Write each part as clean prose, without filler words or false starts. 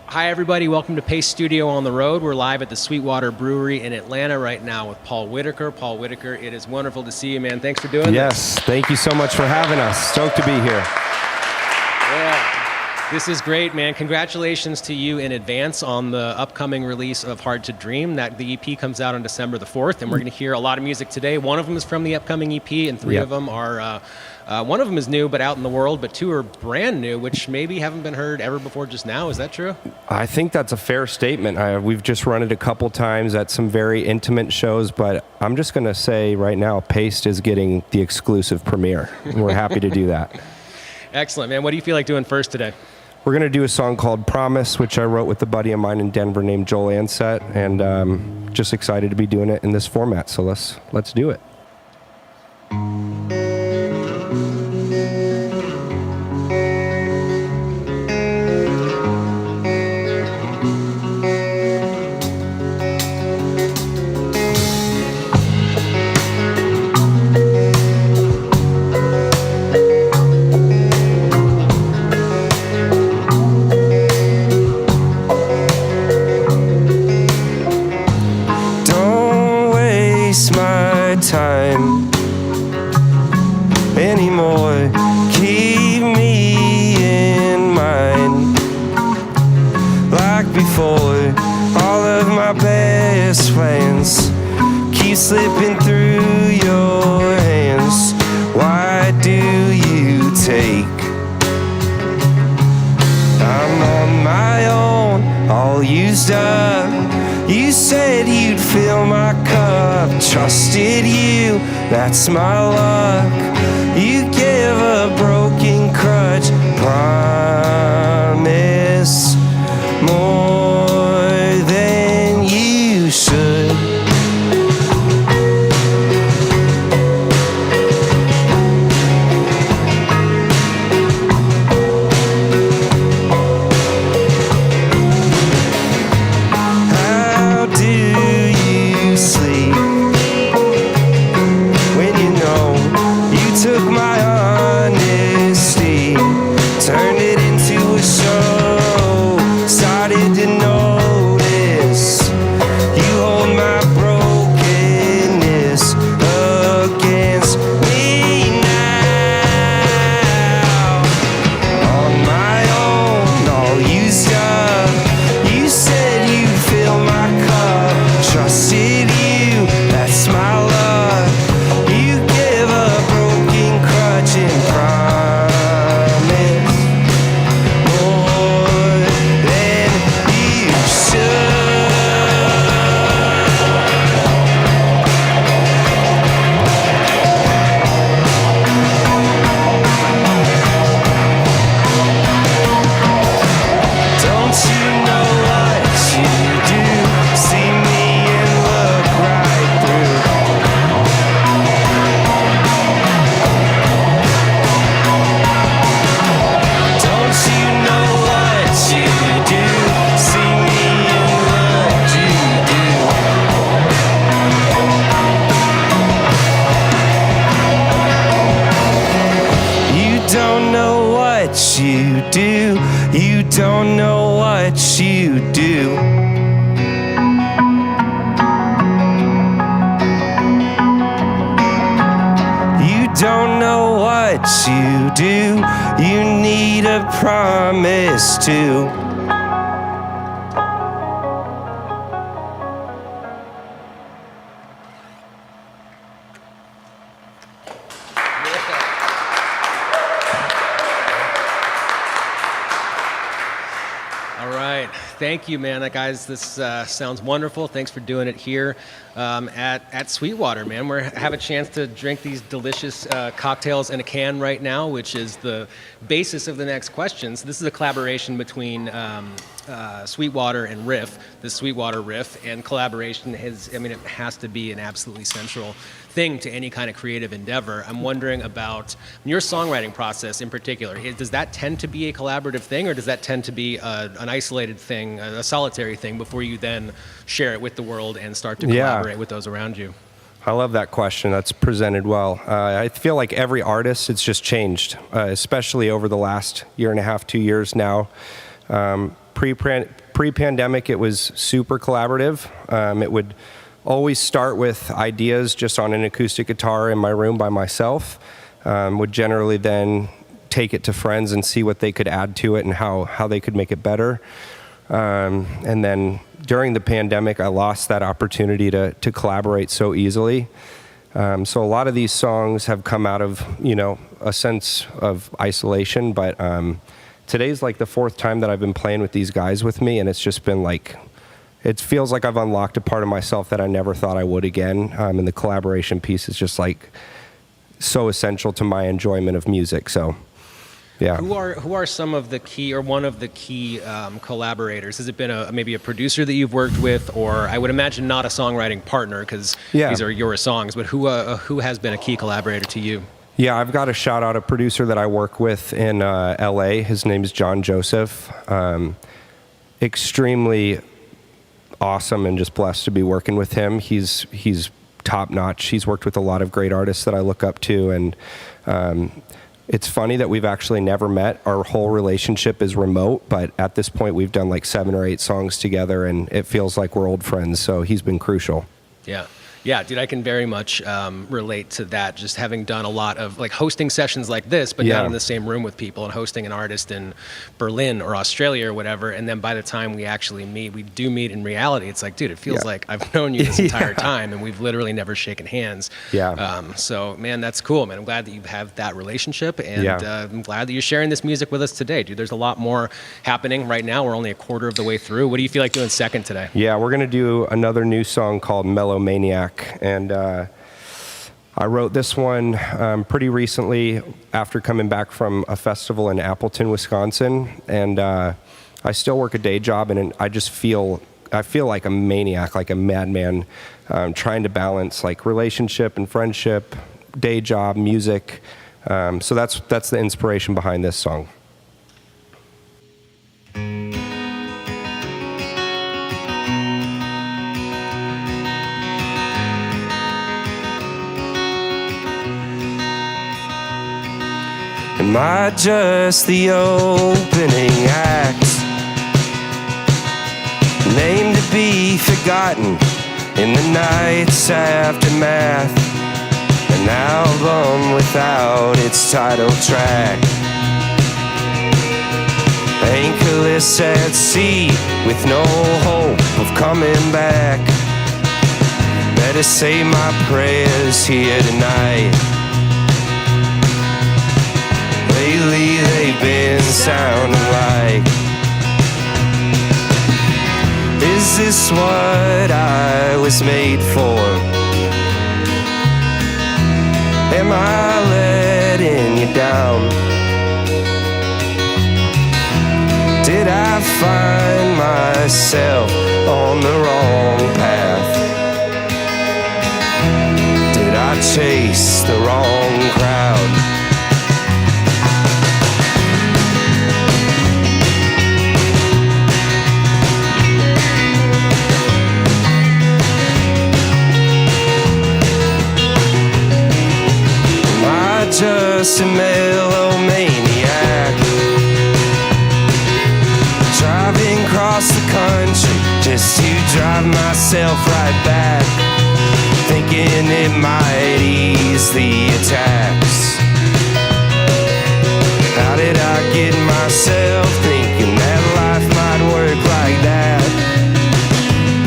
Hi, everybody. Welcome to Pace Studio on the Road. We're live at the SweetWater Brewery in Atlanta right now with Paul Whitacre. Paul Whitacre, it is wonderful to see you, man. Thanks for doing this. Yes, thank you so much for having us. Stoked to be here. Yeah, this is great, man. Congratulations to you in advance on the upcoming release of Hard to Dream. That the EP comes out on December the 4th, and we're going to hear a lot of music today. One of them is from the upcoming EP, and three of them are... one of them is new but out in the world, but two are brand new, which maybe haven't been heard ever before just now. Is that true? I think that's a fair statement. We've just run it a couple times at some very intimate shows, but I'm just going to say right now, Paste is getting the exclusive premiere, and we're happy to do that. Excellent, man. What do you feel like doing first today? We're going to do a song called Promise, which I wrote with a buddy of mine in Denver named Joel Ansett, and just excited to be doing it in this format, so let's do it. Time anymore. Keep me in mind like before. All of my best plans keep slipping through your hands. Why do you take? I'm on my own, all used up. You said you'd fill my cup, trusted you, that's my luck. You give a broken crutch, promise more than you should. You don't know what you do. You don't know what you do. You need a promise to. Thank you, man. Guys, this sounds wonderful. Thanks for doing it here at SweetWater, man. We have a chance to drink these delicious cocktails in a can right now, which is the basis of the next questions. This is a collaboration between SweetWater and Riff, the SweetWater Riff, and collaboration it has to be an absolutely central thing to any kind of creative endeavor. I'm wondering about your songwriting process in particular. Does that tend to be a collaborative thing, or does that tend to be an isolated thing, a solitary thing, before you then share it with the world and start to collaborate with those around you? I love that question. That's presented well. I feel like every artist, it's just changed, especially over the last year and a half, 2 years now. pre-pandemic, it was super collaborative. It would always start with ideas just on an acoustic guitar in my room by myself. Would generally then take it to friends and see what they could add to it and how they could make it better. And then during the pandemic, I lost that opportunity to collaborate so easily. So a lot of these songs have come out of, a sense of isolation, but today's like the fourth time that I've been playing with these guys with me, and it's just been like, it feels like I've unlocked a part of myself that I never thought I would again. And the collaboration piece is just like so essential to my enjoyment of music. So, yeah. Who are some of the key, or one of the key collaborators? Has it been maybe a producer that you've worked with, or I would imagine not a songwriting partner because these are your songs, but who has been a key collaborator to you? Yeah, I've got to shout out a producer that I work with in LA. His name is John Joseph. Extremely awesome and just blessed to be working with him. He's top notch. He's worked with a lot of great artists that I look up to, and it's funny that we've actually never met. Our whole relationship is remote, but at this point we've done like 7 or 8 songs together, and it feels like we're old friends, so he's been crucial. Yeah, dude, I can very much relate to that, just having done a lot of like hosting sessions like this, but not in the same room with people, and hosting an artist in Berlin or Australia or whatever. And then by the time we actually meet, we do meet in reality. It's like, dude, it feels like I've known you this entire time, and we've literally never shaken hands. So, man, that's cool, man. I'm glad that you have that relationship, and I'm glad that you're sharing this music with us today, dude. There's a lot more happening right now. We're only a quarter of the way through. What do you feel like doing second today? Yeah, we're going to do another new song called Mellow Maniac. And I wrote this one pretty recently after coming back from a festival in Appleton, Wisconsin. And I still work a day job, and I just feel like a maniac, like a madman, trying to balance like relationship and friendship, day job, music. So that's the inspiration behind this song. Am I just the opening act, named to be forgotten in the night's aftermath? An album without its title track, anchorless at sea with no hope of coming back. Better say my prayers here tonight. Lately they've been sounding like, is this what I was made for? Am I letting you down? Did I find myself on the wrong path? Did I chase the wrong crowd? Just a mellow maniac, driving across the country just to drive myself right back, thinking it might ease the attacks. How did I get myself thinking that life might work like that?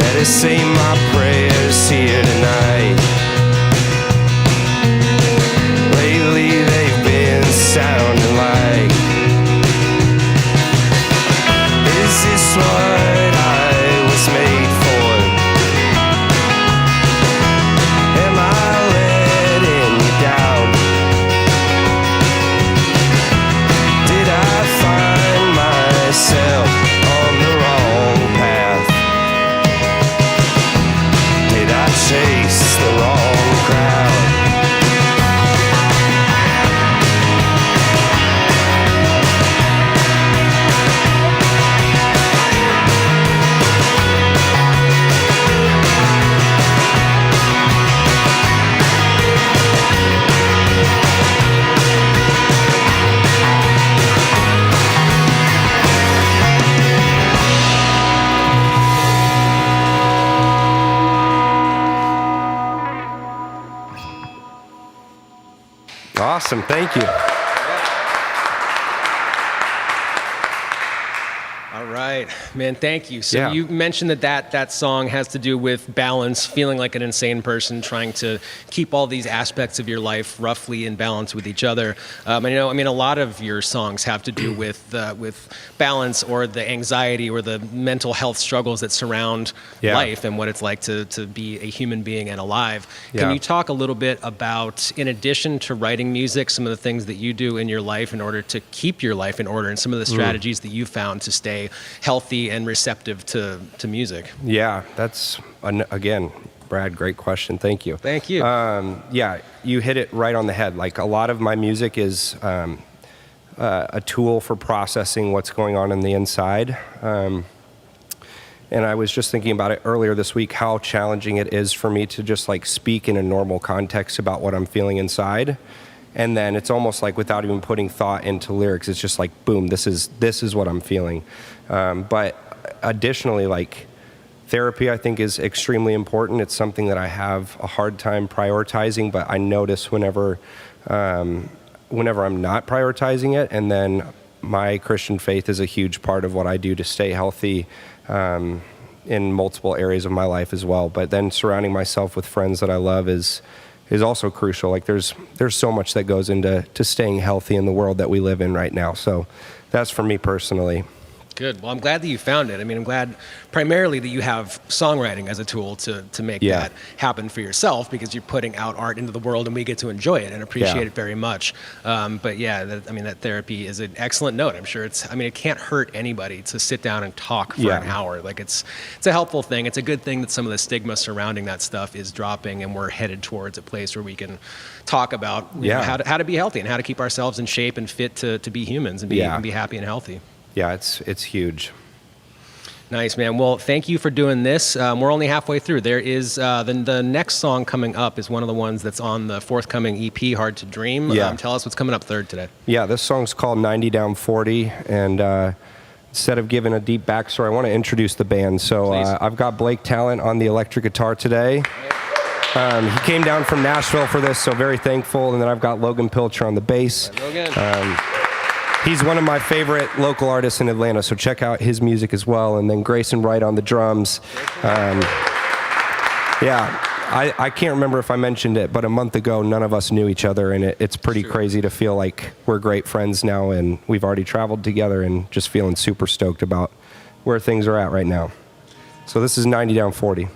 Better say my prayers here tonight. Lately they've been sounding like, is this what I was made for? Am I letting you down? Did I find myself on the wrong path? Did I chase the wrong crowd? Awesome. Thank you. All right, man, thank you. So Yeah. you mentioned that song has to do with balance, feeling like an insane person, trying to keep all these aspects of your life roughly in balance with each other. I mean, a lot of your songs have to do with balance or the anxiety or the mental health struggles that surround life and what it's like to be a human being and alive. Can you talk a little bit about, in addition to writing music, some of the things that you do in your life in order to keep your life in order and some of the strategies that you found to stay healthy and receptive to music? Yeah, that's, again, Brad, great question. Thank you. Thank you. Yeah, you hit it right on the head. Like, a lot of my music is a tool for processing what's going on in the inside. And I was just thinking about it earlier this week, how challenging it is for me to just like speak in a normal context about what I'm feeling inside. And then it's almost like without even putting thought into lyrics, it's just like, boom, this is what I'm feeling. But additionally, like, therapy, I think, is extremely important. It's something that I have a hard time prioritizing, but I notice whenever I'm not prioritizing it. And then my Christian faith is a huge part of what I do to stay healthy in multiple areas of my life as well. But then surrounding myself with friends that I love is also crucial. Like, there's so much that goes into staying healthy in the world that we live in right now. So that's for me personally. Good. Well, I'm glad that you found it. I mean, I'm glad primarily that you have songwriting as a tool to make that happen for yourself, because you're putting out art into the world and we get to enjoy it and appreciate it very much. But yeah, that therapy is an excellent note. I'm sure it can't hurt anybody to sit down and talk for an hour. Like, it's a helpful thing. It's a good thing that some of the stigma surrounding that stuff is dropping and we're headed towards a place where we can talk about you know, how to be healthy and how to keep ourselves in shape and fit to be humans and be happy and healthy. Yeah, it's huge. Nice, man. Well, thank you for doing this. We're only halfway through. There is the next song coming up is one of the ones that's on the forthcoming EP, Hard to Dream. Tell us what's coming up third today. Yeah, this song's called 90 Down 40, and instead of giving a deep backstory, I want to introduce the band. So I've got Blake Talent on the electric guitar today. He came down from Nashville for this, so very thankful. And then I've got Logan Pilcher on the bass. He's one of my favorite local artists in Atlanta, so check out his music as well. And then Grayson Wright on the drums. I can't remember if I mentioned it, but a month ago, none of us knew each other, and it's pretty crazy to feel like we're great friends now, and we've already traveled together, and just feeling super stoked about where things are at right now. So this is 90 Down 40.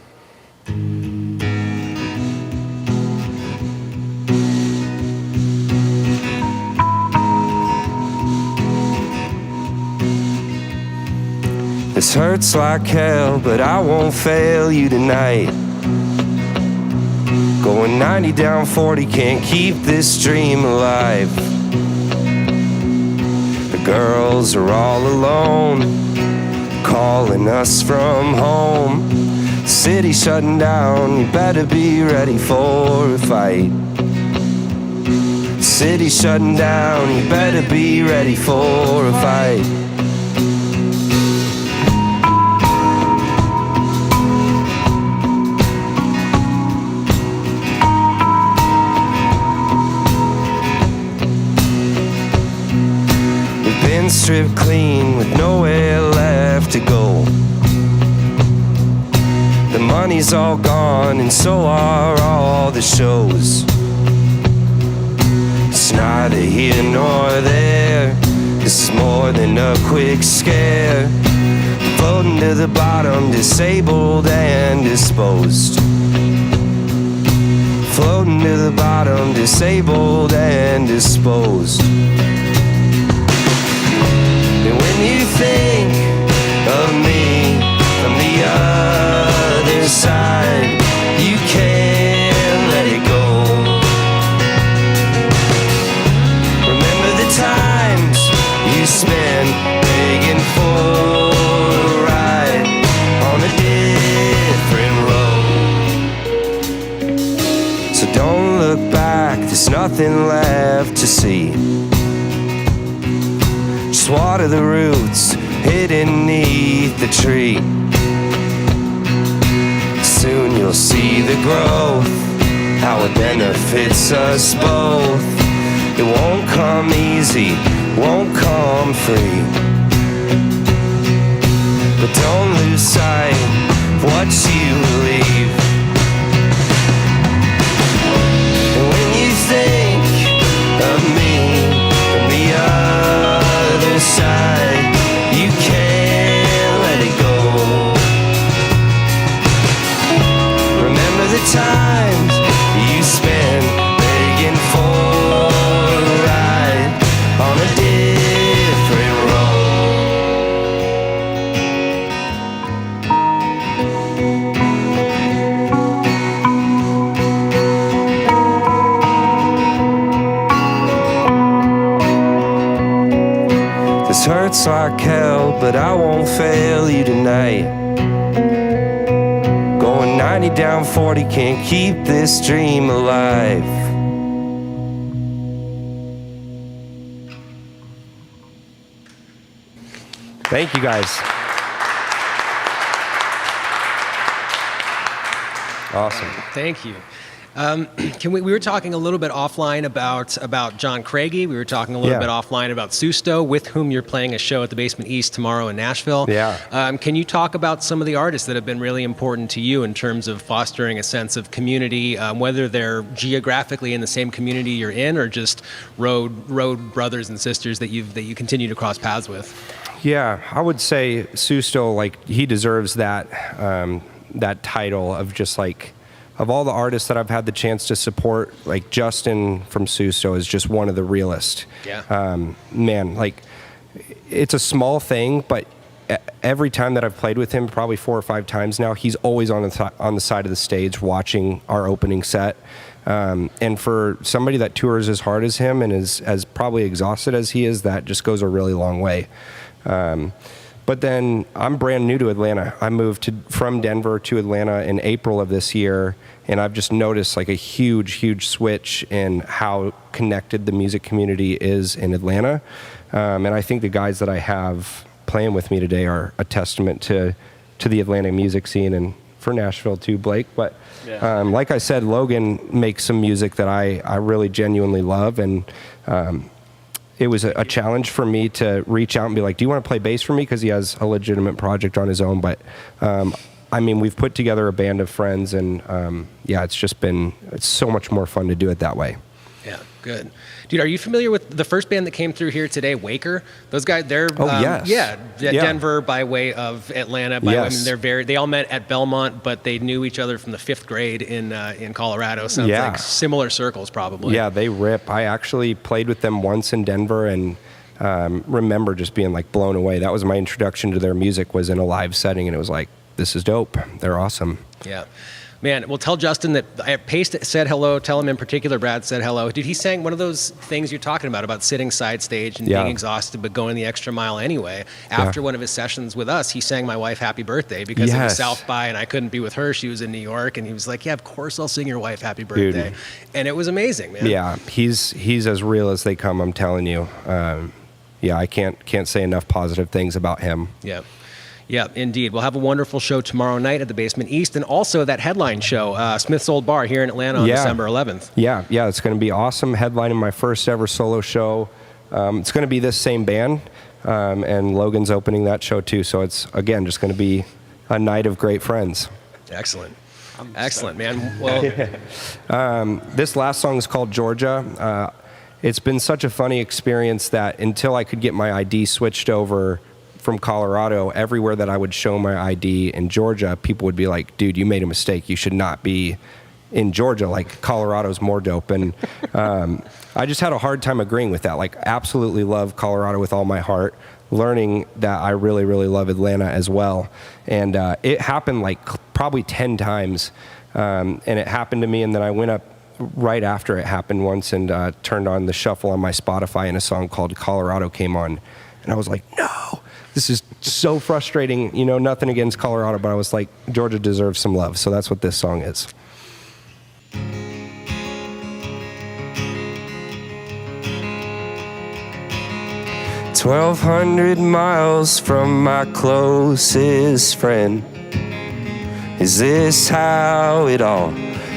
This hurts like hell, but I won't fail you tonight. Going 90 down 40, can't keep this dream alive. The girls are all alone, calling us from home. City shutting down, you better be ready for a fight. City shutting down, you better be ready for a fight. Stripped clean with nowhere left to go. The money's all gone and so are all the shows. It's neither here nor there. This is more than a quick scare. Floating to the bottom, disabled and disposed. Floating to the bottom, disabled and disposed. And when you think of me from the other side, you can't let it go. Remember the times you spent begging for a ride on a different road. So don't look back, there's nothing left to see. Just water the roots hidden beneath the tree. Soon you'll see the growth, how it benefits us both. It won't come easy, won't come free. But don't lose sight of what you believe. And when you think of me from the other side, you can't let it go. Remember the times you spent begging for a ride on a different road. This hurts like hell, but I won't fail you tonight. Going 90 down 40, can't keep this dream alive. Thank you guys. Awesome. Thank you. We were talking a little bit offline about John Craigie. We were talking a little bit offline about Susto, with whom you're playing a show at the Basement East tomorrow in Nashville. Yeah. Can you talk about some of the artists that have been really important to you in terms of fostering a sense of community, whether they're geographically in the same community you're in, or just road brothers and sisters that you continue to cross paths with? Yeah, I would say Susto, like, he deserves that that title of just like, of all the artists that I've had the chance to support, like Justin from Susto is just one of the realest. Yeah. Man, like, it's a small thing, but every time that I've played with him, probably 4 or 5 times now, he's always on the side of the stage watching our opening set. And for somebody that tours as hard as him and is as probably exhausted as he is, that just goes a really long way. But then I'm brand new to Atlanta. I moved from Denver to Atlanta in April of this year, and I've just noticed like a huge switch in how connected the music community is in Atlanta. And I think the guys that I have playing with me today are a testament to the Atlanta music scene, and for Nashville too, Blake. But like I said, Logan makes some music that I really genuinely love, and it was a challenge for me to reach out and be like, do you want to play bass for me? Because he has a legitimate project on his own. But, I mean, we've put together a band of friends, and, it's so much more fun to do it that way. Yeah, good. Dude, are you familiar with the first band that came through here today, Whitacre? Those guys, they're Denver by way of Atlanta. I mean, they all met at Belmont, but they knew each other from the 5th grade in Colorado. Sounds like similar circles, probably. Yeah, they rip. I actually played with them once in Denver, and remember just being like blown away. That was my introduction to their music, was in a live setting, and it was like, this is dope. They're awesome. Yeah. Man, well, tell Justin that Pace said hello. Tell him in particular, Brad said hello. Dude, he sang one of those things you're talking about sitting side stage and being exhausted, but going the extra mile anyway. After one of his sessions with us, he sang my wife happy birthday because it was South by and I couldn't be with her. She was in New York, and he was like, yeah, of course I'll sing your wife happy birthday. Dude. And it was amazing, man. Yeah, he's as real as they come, I'm telling you. I can't say enough positive things about him. Yeah. Yeah, indeed. We'll have a wonderful show tomorrow night at the Basement East, and also that headline show, Smith's Old Bar here in Atlanta on December 11th. Yeah, it's going to be awesome. Headlining my first ever solo show. It's going to be this same band, and Logan's opening that show too. So it's, again, just going to be a night of great friends. Excellent. Excellent, man. Well, this last song is called Georgia. It's been such a funny experience that until I could get my ID switched over from Colorado, everywhere that I would show my ID in Georgia, people would be like, dude, you made a mistake. You should not be in Georgia. Like, Colorado's more dope. And I just had a hard time agreeing with that. Like, absolutely love Colorado with all my heart, learning that I really, really love Atlanta as well. And it happened like probably 10 times. And it happened to me, and then I went up right after it happened once and turned on the shuffle on my Spotify, and a song called Colorado came on. And I was like, no, this is so frustrating. You know, nothing against Colorado, but I was like, Georgia deserves some love. So that's what this song is. 1,200 miles from my closest friend. Is this how it all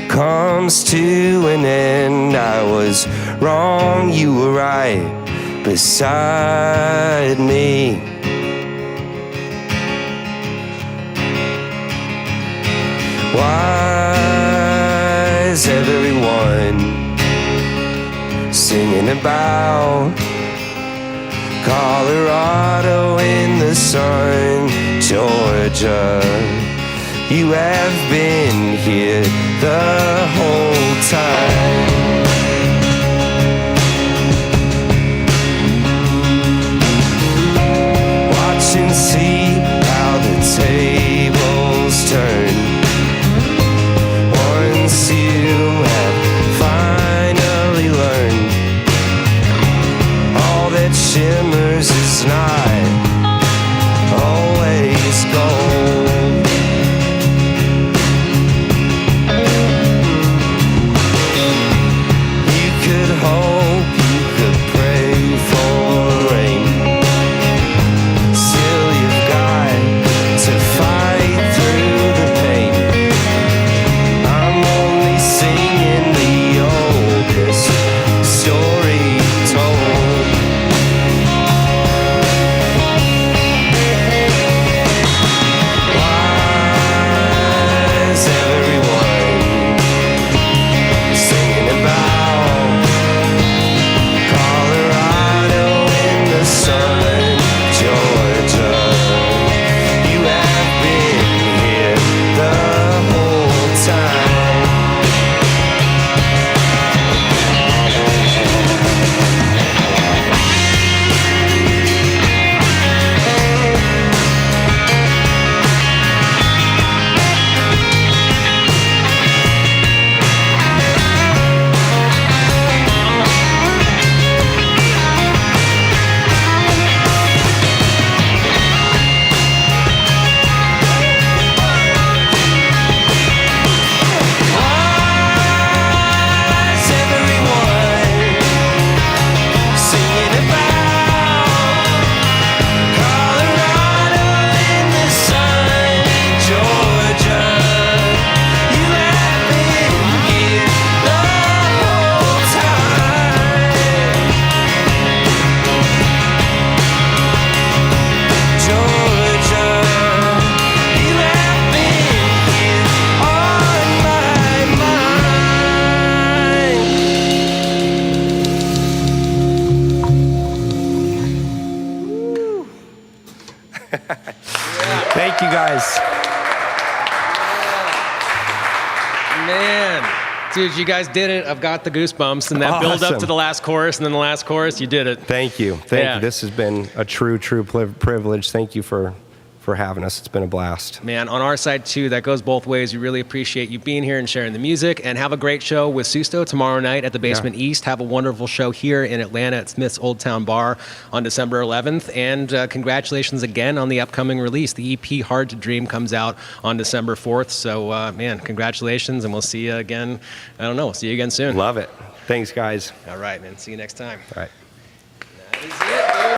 comes to an end? I was wrong, you were right beside me. Why is everyone singing about Colorado in the sun, Georgia? You have been here the whole time. Watch and see how the tables turn once you have finally learned all that shimmers is not always gold. You could hope, you could pray for rain. Still you've got to fight through the pain. I'm only singing the oldest story told. Why is everyone singing about Colorado in the sun, Georgia? You have been here the whole time. Why is everyone singing about Colorado in the sun, Georgia? You have been here the whole time, Georgia. You have been here on my mind. Thank you guys. Man, dude, you guys did it. I've got the goosebumps, and that build up Awesome. to the last chorus, and then the last chorus, you did it. Thank you. Thank Yeah. you. This has been a true privilege. Thank you for having us. It's been a blast. Man, on our side too, that goes both ways. We really appreciate you being here and sharing the music. And have a great show with Susto tomorrow night at the Basement East. Have a wonderful show here in Atlanta at Smith's Old Town Bar on December 11th. And congratulations again on the upcoming release. The EP Hard to Dream comes out on December 4th. So, man, congratulations, and we'll see you again. I don't know. We'll see you again soon. Love it. Thanks, guys. All right, man. See you next time. All right. That is it.